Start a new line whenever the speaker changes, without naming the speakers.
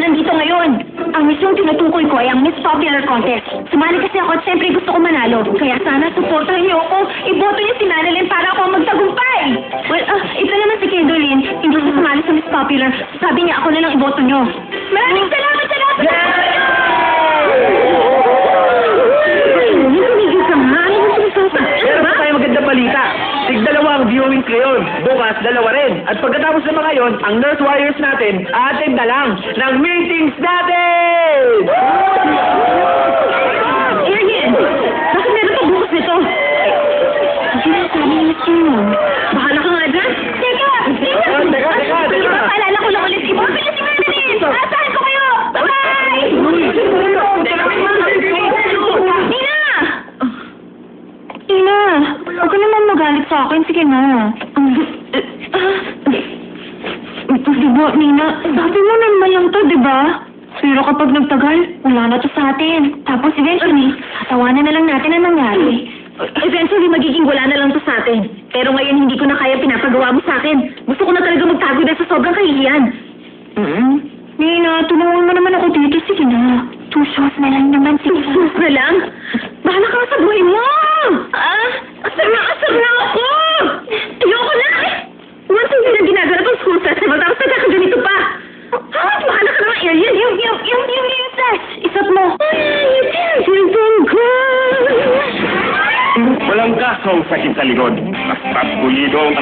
nandito ngayon. Ang misyong tinutukoy ko ay ang Miss Popular Contest. Sumali kasi ako at siyempre gusto ko manalo. Kaya sana supportahan niyo ako. Iboto niyo si Nanalyn para ako magtagumpay. Well, ito naman si Kendolyn. Hindi siya sumali sa Miss Popular. Sabi niya ako na lang iboto niyo. Maraming salamat!
Meron pa tayo magandang balita. Tig-dalawa ang viewing ngayon. Bukas, dalawa rin. At pagkatapos ng mga yon, ang nurse warriors natin, atin na lang ng meetings natin!
Arian! Bakit meron pa bukas nito? Hindi na sabi ni Miss Kim. Bahala ka nga dyan. Teka!
Teka!
Paalala ko lang ulit. Ibabili si Madeline! Asahan ko kayo! Bye! Ina! Huwag ka naman magalit sa akin. Sige na. Diba, Nina? Sabi mo naman lang to, diba? Pero kapag nagtagal, wala na to sa atin. Tapos eventually, tatawanan na lang natin ang nangyari. Eventually, magiging wala na lang to sa atin. Pero ngayon, hindi ko na kaya pinapagawa mo sa akin. Gusto ko na talaga magtago dahil sa sobrang kahihiyan. Nina, tulungan mo naman ako dito. Sige na. 2 shows na lang naman. 2 shows na lang? Bahala ka sa buhay mo! Asar na ako! Ayoko na! Once hindi na ginagawa itong school festival, tapos nagkakaganito pa! Bahala ka naman, Arian! Yung test! Isot mo!
Walang gasong sakit sa likod. Basta't pulido ang